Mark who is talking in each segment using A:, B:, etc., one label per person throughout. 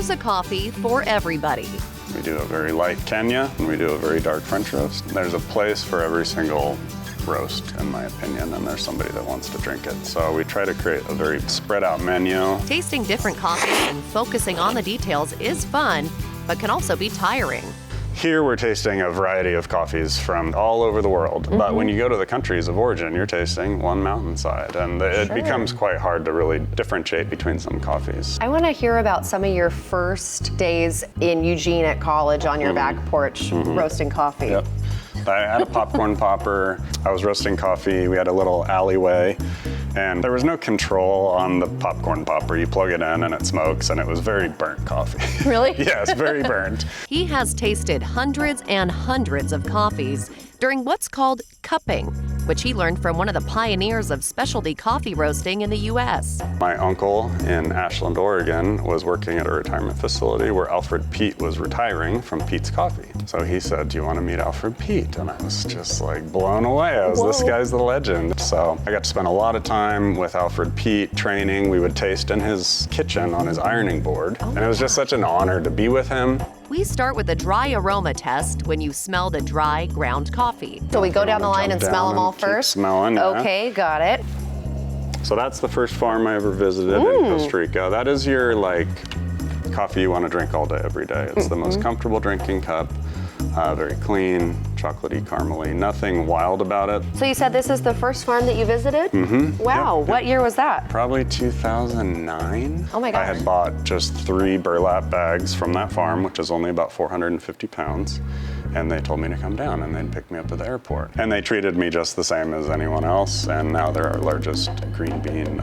A: there's a coffee for everybody.
B: We do a very light Kenya, and we do a very dark French roast. There's a place for every single roast, in my opinion, and there's somebody that wants to drink it. So we try to create a very spread out menu.
A: Tasting different coffees and focusing on the details is fun, but can also be tiring.
B: Here we're tasting a variety of coffees from all over the world, but when you go to the countries of origin, you're tasting one mountainside, and it becomes quite hard to really differentiate between some coffees.
C: I want to hear about some of your first days in Eugene at college on your back porch roasting coffee.
B: Yep. I had a popcorn popper. I was roasting coffee. We had a little alleyway, and there was no control on the popcorn popper. You plug it in and it smokes, and it was very burnt coffee.
C: Really?
B: Yes, very burnt.
A: He has tasted hundreds and hundreds of coffees during what's called cupping, which he learned from one of the pioneers of specialty coffee roasting in the U.S.
B: My uncle in Ashland, Oregon, was working at a retirement facility where Alfred Peet was retiring from Peet's Coffee. So he said, "Do you want to meet Alfred Peet?" And I was just like blown away. This guy's the legend. So I got to spend a lot of time with Alfred Peet training. We would taste in his kitchen on his ironing board. And it was just such an honor to be with him.
A: We start with a dry aroma test when you smell the dry ground coffee.
C: So we go down the line and smell them all first?
B: Smelling, yeah.
C: Okay, got it.
B: So that's the first farm I ever visited in Costa Rica. That is your coffee you want to drink all day, every day. It's the most comfortable drinking cup, very clean, chocolatey, caramely, nothing wild about it.
C: So you said this is the first farm that you visited? Wow,
B: Yep.
C: What year was that?
B: Probably 2009.
C: Oh my gosh.
B: I had bought just 3 burlap bags from that farm, which is only about 450 pounds. And they told me to come down and they'd pick me up at the airport. And they treated me just the same as anyone else, and now they're our largest green bean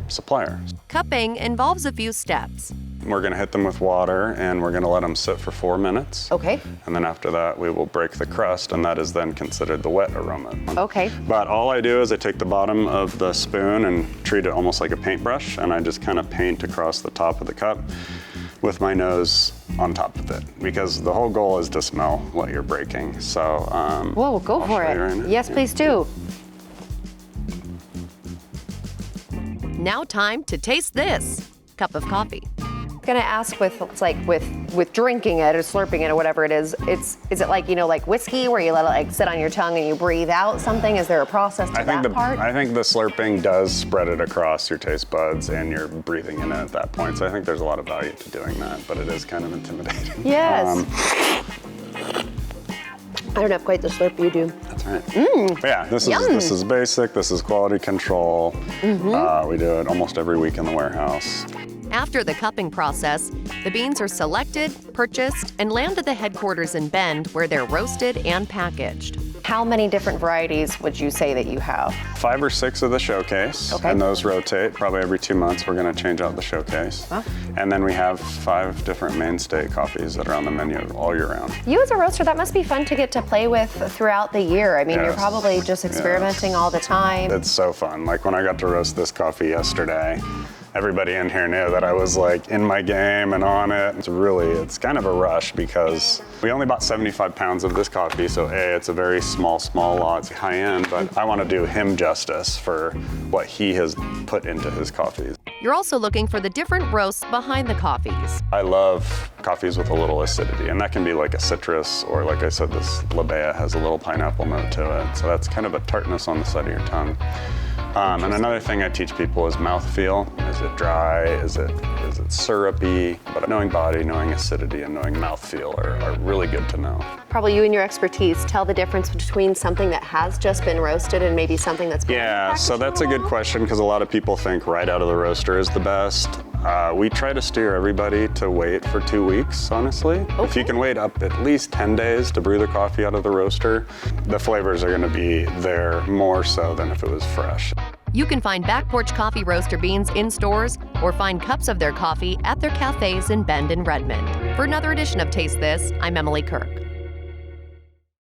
B: supplier.
A: Cupping involves a few steps.
B: We're gonna hit them with water and we're gonna let them sit for 4 minutes.
C: Okay.
B: And then after that, we will break the crust, and that is then considered the wet aroma.
C: Okay.
B: But all I do is I take the bottom of the spoon and treat it almost like a paintbrush, and I just kind of paint across the top of the cup with my nose on top of it, because the whole goal is to smell what you're breaking. So,
C: Whoa, go
B: I'll
C: for
B: show
C: it.
B: you right now.
C: Yes,
B: Yeah.
C: please do.
A: Now time to taste this cup of coffee.
C: I'm gonna ask with drinking it or slurping it or whatever it is it like whiskey where you let it sit on your tongue and you breathe out something? Is there a process to that part?
B: I think the slurping does spread it across your taste buds and you're breathing in it at that point. So I think there's a lot of value to doing that, but it is kind of intimidating.
C: Yes. I don't have quite the slurp you do.
B: That's right. But yeah, this is basic. This is quality control. We do it almost every week in the warehouse.
A: After the cupping process, the beans are selected, purchased, and land at the headquarters in Bend where they're roasted and packaged.
C: How many different varieties would you say that you have?
B: 5 or 6 of the showcase,
C: Okay.
B: and those rotate. Probably every 2 months we're going to change out the showcase.
C: Huh?
B: And then we have 5 different mainstay coffees that are on the menu all year round.
C: You as a roaster, that must be fun to get to play with throughout the year. I mean, you're
B: Yes.
C: probably just experimenting all the time.
B: It's so fun. Like when I got to roast this coffee yesterday, everybody in here knew that I was like in my game and on it. It's kind of a rush because we only bought 75 pounds of this coffee. So it's a very small lot. It's high end, but I want to do him justice for what he has put into his coffees.
A: You're also looking for the different roasts behind the coffees.
B: I love coffees with a little acidity, and that can be like a citrus, or like I said, this La Bea has a little pineapple note to it. So that's kind of a tartness on the side of your tongue. And another thing I teach people is mouthfeel. Is it dry? Is it syrupy? But knowing body, knowing acidity, and knowing mouthfeel are really good to know.
C: Probably you and your expertise tell the difference between something that has just been roasted and maybe something that's been
B: Yeah, so that's a good question because a lot of people think right out of the roaster is the best. We try to steer everybody to wait for 2 weeks, honestly. If you can wait up at least 10 days to brew the coffee out of the roaster, the flavors are gonna be there more so than if it was fresh.
A: You can find Backporch Coffee Roaster beans in stores or find cups of their coffee at their cafes in Bend and Redmond. For another edition of Taste This, I'm Emily Kirk.